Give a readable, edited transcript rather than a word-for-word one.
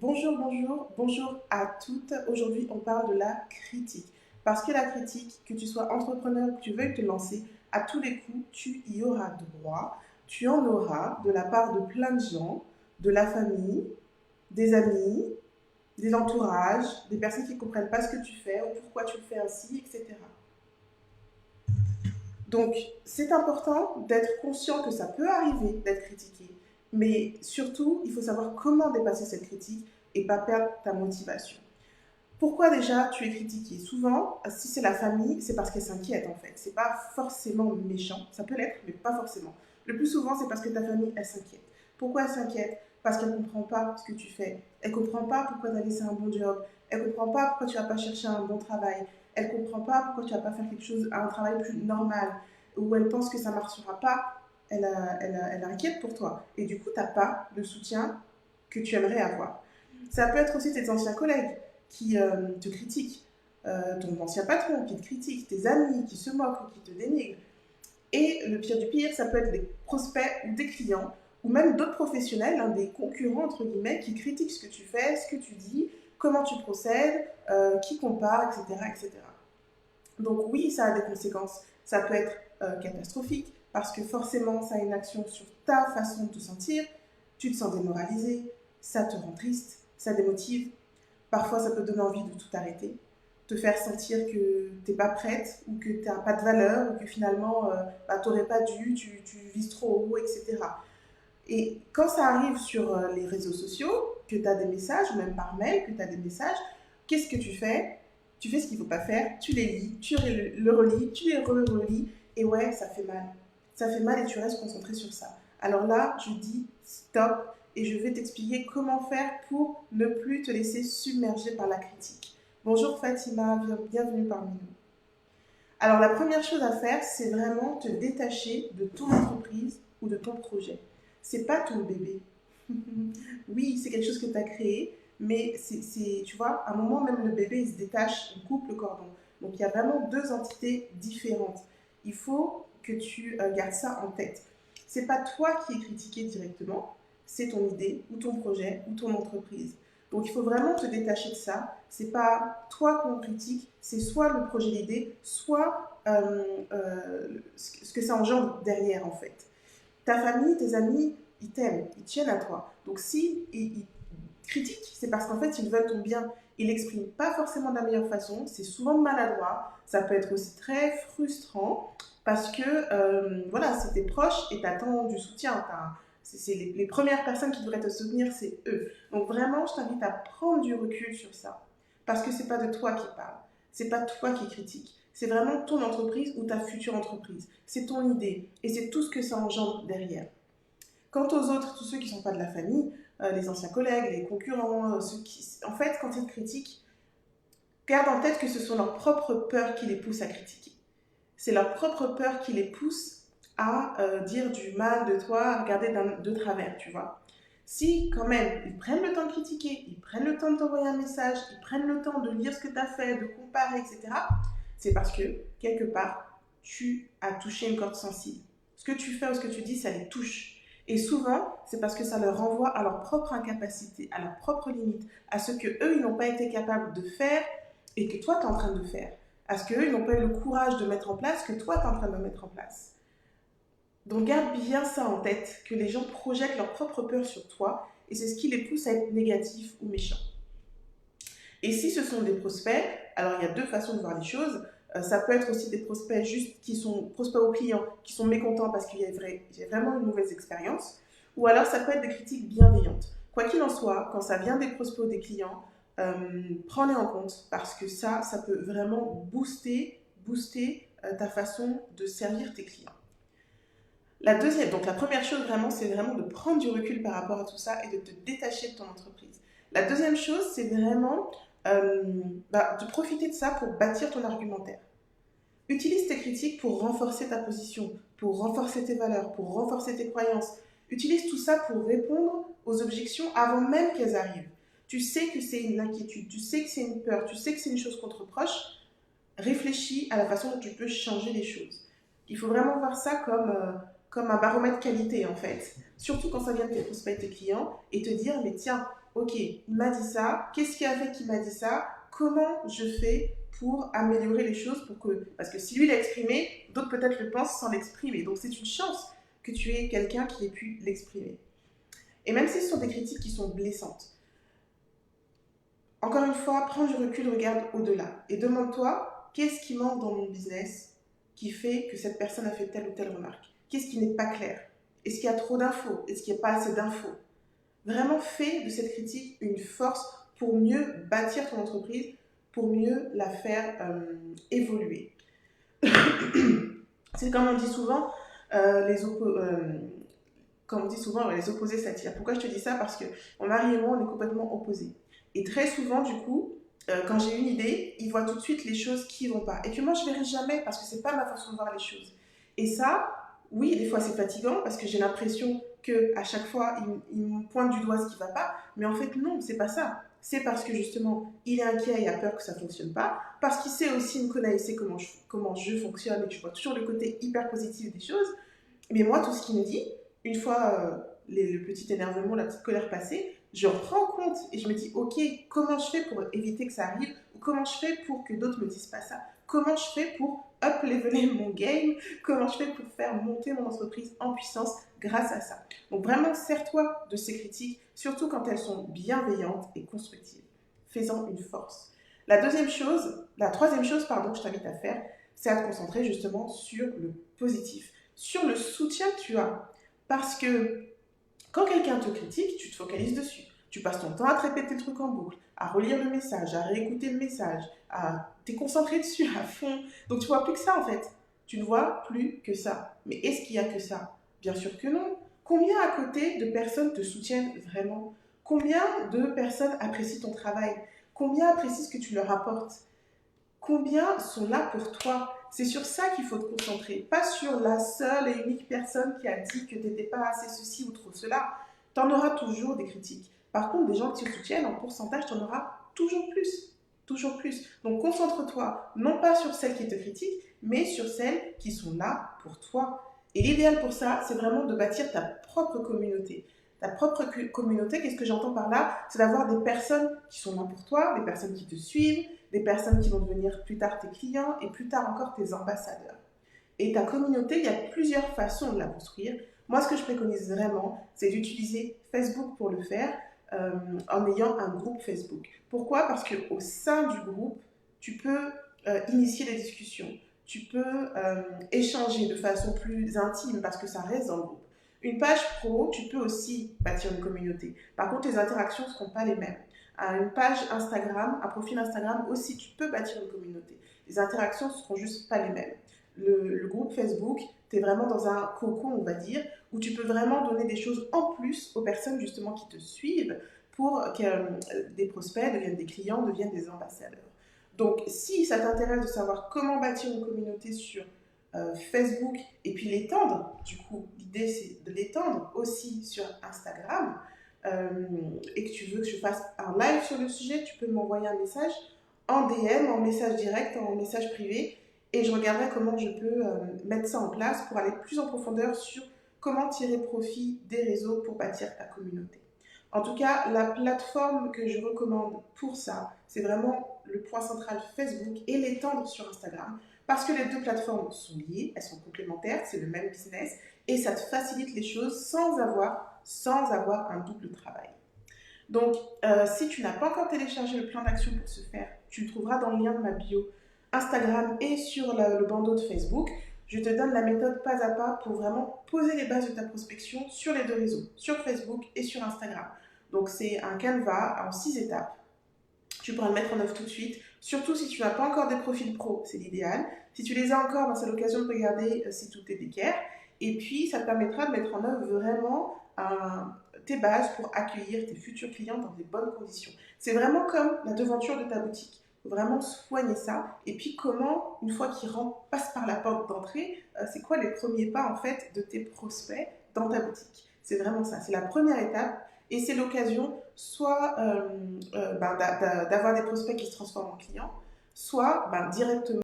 Bonjour, bonjour, bonjour à toutes. Aujourd'hui, on parle de la critique. Parce que la critique, que tu sois entrepreneur ou que tu veuilles te lancer, à tous les coups, tu y auras droit. Tu en auras de la part de plein de gens, de la famille, des amis, des entourages, des personnes qui ne comprennent pas ce que tu fais ou pourquoi tu le fais ainsi, etc. Donc, c'est important d'être conscient que ça peut arriver d'être critiqué, mais surtout, il faut savoir comment dépasser cette critique et pas perdre ta motivation. Pourquoi déjà tu es critiqué? Souvent, si c'est la famille, c'est parce qu'elle s'inquiète en fait. C'est pas forcément méchant, ça peut l'être, mais pas forcément. Le plus souvent, c'est parce que ta famille, elle s'inquiète. Pourquoi elle s'inquiète? Parce qu'elle ne comprend pas ce que tu fais. Elle ne comprend pas pourquoi tu as laissé un bon job. Elle ne comprend pas pourquoi tu n'as pas cherché un bon travail. Elle ne comprend pas pourquoi tu n'as pas fait quelque chose, un travail plus normal. Ou elle pense que ça ne marchera pas. Elle est inquiète pour toi. Et du coup, tu n'as pas le soutien que tu aimerais avoir. Ça peut être aussi tes anciens collègues qui te critiquent, ton ancien patron qui te critique, tes amis qui se moquent ou qui te dénigrent. Et le pire du pire, ça peut être des prospects ou des clients, ou même d'autres professionnels, hein, des concurrents, entre guillemets, qui critiquent ce que tu fais, ce que tu dis, comment tu procèdes, qui compare, etc., etc. Donc oui, ça a des conséquences. Ça peut être catastrophique, parce que forcément, ça a une action sur ta façon de te sentir. Tu te sens démoralisé, ça te rend triste, ça démotive. Parfois, ça peut donner envie de tout arrêter, te faire sentir que tu n'es pas prête ou que tu n'as pas de valeur ou que finalement, tu n'aurais pas dû, tu vises trop haut, etc. Et quand ça arrive sur les réseaux sociaux, que tu as des messages, ou même par mail, que tu as des messages, qu'est-ce que tu fais? Tu fais ce qu'il ne faut pas faire, tu les lis, tu le relis, tu les relis, et ouais, ça fait mal. Ça fait mal et tu restes concentré sur ça. Alors là, je dis stop et je vais t'expliquer comment faire pour ne plus te laisser submerger par la critique. Bonjour Fatima, bienvenue parmi nous. Alors la première chose à faire, c'est vraiment te détacher de ton entreprise ou de ton projet. C'est pas ton bébé. Oui, c'est quelque chose que tu as créé, mais tu vois, à un moment même le bébé il se détache, il coupe le cordon. Donc il y a vraiment deux entités différentes. Il faut que tu gardes ça en tête. C'est pas toi qui es critiqué directement, c'est ton idée ou ton projet ou ton entreprise. Donc il faut vraiment te détacher de ça. C'est pas toi qu'on critique, c'est soit le projet d'idée, soit ce que ça engendre derrière en fait. Ta famille, tes amis, ils t'aiment, ils tiennent à toi. Donc si ils critiquent, c'est parce qu'en fait ils veulent ton bien. Ils l'expriment pas forcément de la meilleure façon, c'est souvent maladroit, ça peut être aussi très frustrant parce que voilà, c'est tes proches et t'attends du soutien. C'est les premières personnes qui devraient te soutenir, c'est eux. Donc vraiment, je t'invite à prendre du recul sur ça. Parce que c'est pas de toi qui parle, c'est pas toi qui critique. C'est vraiment ton entreprise ou ta future entreprise. C'est ton idée et c'est tout ce que ça engendre derrière. Quant aux autres, tous ceux qui ne sont pas de la famille, les anciens collègues, les concurrents, en fait, quand ils te critiquent, garde en tête que ce sont leurs propres peurs qui les poussent à critiquer. C'est leur propre peur qui les pousse à dire du mal de toi, à regarder de travers, tu vois. Si quand même ils prennent le temps de critiquer, ils prennent le temps de t'envoyer un message, ils prennent le temps de lire ce que tu as fait, de comparer, etc., c'est parce que quelque part, tu as touché une corde sensible. Ce que tu fais ou ce que tu dis, ça les touche. Et souvent, c'est parce que ça leur renvoie à leur propre incapacité, à leur propre limite, à ce que eux, ils n'ont pas été capables de faire et que toi, tu es en train de faire. À ce qu'eux, ils n'ont pas eu le courage de mettre en place que toi, tu es en train de mettre en place. Donc garde bien ça en tête, que les gens projettent leur propre peur sur toi et c'est ce qui les pousse à être négatifs ou méchants. Et si ce sont des prospects, alors il y a deux façons de voir les choses. Ça peut être aussi des prospects juste qui sont prospects aux clients, qui sont mécontents parce qu'il y a vraiment une mauvaise expérience. Ou alors ça peut être des critiques bienveillantes. Quoi qu'il en soit, quand ça vient des prospects ou des clients, prends-les en compte parce que ça peut vraiment booster ta façon de servir tes clients. Donc la première chose vraiment, c'est vraiment de prendre du recul par rapport à tout ça et de te détacher de ton entreprise. La deuxième chose, c'est vraiment de profiter de ça pour bâtir ton argumentaire. Utilise tes critiques pour renforcer ta position, pour renforcer tes valeurs, pour renforcer tes croyances. Utilise tout ça pour répondre aux objections avant même qu'elles arrivent. Tu sais que c'est une inquiétude, tu sais que c'est une peur, tu sais que c'est une chose qu'on te reproche. Réfléchis à la façon dont tu peux changer les choses. Il faut vraiment voir ça comme un baromètre qualité en fait. Surtout quand ça vient de tes prospects et tes clients et te dire mais tiens, ok, il m'a dit ça, qu'est-ce qui a fait qu'il m'a dit ça, comment je fais pour améliorer les choses pour que... Parce que si lui l'a exprimé, d'autres peut-être le pensent sans l'exprimer. Donc c'est une chance que tu aies quelqu'un qui ait pu l'exprimer. Et même si ce sont des critiques qui sont blessantes, encore une fois, prends du recul, regarde au-delà et demande-toi qu'est-ce qui manque dans mon business qui fait que cette personne a fait telle ou telle remarque. Qu'est-ce qui n'est pas clair? Est-ce qu'il y a trop d'infos? Est-ce qu'il n'y a pas assez d'infos? Vraiment fais de cette critique une force pour mieux bâtir ton entreprise, pour mieux la faire évoluer. C'est comme on dit souvent, comme on dit souvent, les opposés s'attirent. Pourquoi je te dis ça? Parce que mon mari et moi, on est complètement opposés. Et très souvent, du coup, quand j'ai une idée, il voit tout de suite les choses qui ne vont pas. Et que moi, je ne verrai jamais parce que ce n'est pas ma façon de voir les choses. Et ça, oui, des fois, c'est fatigant parce que j'ai l'impression qu'à chaque fois, il me pointe du doigt ce qui ne va pas. Mais en fait, non, c'est pas ça. C'est parce que justement, il est inquiet et a peur que ça ne fonctionne pas. Parce qu'il sait aussi, il me connaît, il sait comment je fonctionne et que je vois toujours le côté hyper positif des choses. Mais moi, tout ce qu'il me dit, une fois le petit énervement, la petite colère passée, je rends compte et je me dis, ok, comment je fais pour éviter que ça arrive? Ou comment je fais pour que d'autres ne me disent pas ça? Comment je fais pour up-leveler mon game? Comment je fais pour faire monter mon entreprise en puissance grâce à ça? Donc vraiment, sers-toi de ces critiques, surtout quand elles sont bienveillantes et constructives. Fais-en une force. La troisième chose, pardon, que je t'invite à faire, c'est à te concentrer justement sur le positif, sur le soutien que tu as. Parce que quand quelqu'un te critique, tu te focalises dessus. Tu passes ton temps à te répéter le truc en boucle, à relire le message, à réécouter le message, à te concentrer dessus à fond. Donc tu vois plus que ça en fait. Tu ne vois plus que ça. Mais est-ce qu'il y a que ça? Bien sûr que non. Combien à côté de personnes te soutiennent vraiment? Combien de personnes apprécient ton travail? Combien apprécient ce que tu leur apportes? Combien sont là pour toi? C'est sur ça qu'il faut te concentrer, pas sur la seule et unique personne qui a dit que tu n'étais pas assez ceci ou trop cela. Tu en auras toujours des critiques. Par contre, des gens qui te soutiennent, en pourcentage, tu en auras toujours plus. Toujours plus. Donc concentre-toi, non pas sur celles qui te critiquent, mais sur celles qui sont là pour toi. Et l'idéal pour ça, c'est vraiment de bâtir ta propre communauté. Ta propre communauté, qu'est-ce que j'entends par là? C'est d'avoir des personnes qui sont là pour toi, des personnes qui te suivent, des personnes qui vont devenir plus tard tes clients et plus tard encore tes ambassadeurs. Et ta communauté, il y a plusieurs façons de la construire. Moi, ce que je préconise vraiment, c'est d'utiliser Facebook pour le faire en ayant un groupe Facebook. Pourquoi? Parce qu'au sein du groupe, tu peux initier des discussions, tu peux échanger de façon plus intime parce que ça reste dans le groupe. Une page pro, tu peux aussi bâtir une communauté. Par contre, les interactions ne seront pas les mêmes. Une page Instagram, un profil Instagram aussi, tu peux bâtir une communauté. Les interactions ne seront juste pas les mêmes. Le groupe Facebook, tu es vraiment dans un cocon, on va dire, où tu peux vraiment donner des choses en plus aux personnes justement qui te suivent pour que des prospects deviennent des clients, deviennent des ambassadeurs. Donc, si ça t'intéresse de savoir comment bâtir une communauté sur Facebook et puis l'étendre, du coup, l'idée c'est de l'étendre aussi sur Instagram, et que tu veux que je fasse un live sur le sujet, tu peux m'envoyer un message en DM, en message direct, en message privé, et je regarderai comment je peux mettre ça en place pour aller plus en profondeur sur comment tirer profit des réseaux pour bâtir ta communauté. En tout cas, la plateforme que je recommande pour ça, c'est vraiment le point central Facebook et l'étendre sur Instagram, parce que les deux plateformes sont liées, elles sont complémentaires, c'est le même business, et ça te facilite les choses sans avoir un double travail. Donc, si tu n'as pas encore téléchargé le plan d'action pour ce faire, tu le trouveras dans le lien de ma bio Instagram et sur le bandeau de Facebook. Je te donne la méthode pas à pas pour vraiment poser les bases de ta prospection sur les deux réseaux, sur Facebook et sur Instagram. Donc, c'est un canevas en 6 étapes. Tu pourras le mettre en œuvre tout de suite, surtout si tu n'as pas encore des profils pro, c'est l'idéal. Si tu les as encore, ben, c'est l'occasion de regarder si tout est d'équerre. Et puis, ça te permettra de mettre en œuvre vraiment tes bases pour accueillir tes futurs clients dans des bonnes conditions. C'est vraiment comme la devanture de ta boutique. Il faut vraiment soigner ça. Et puis, comment, une fois qu'ils passent par la porte d'entrée, c'est quoi les premiers pas en fait de tes prospects dans ta boutique? C'est vraiment ça. C'est la première étape. Et c'est l'occasion soit d'avoir des prospects qui se transforment en clients, soit directement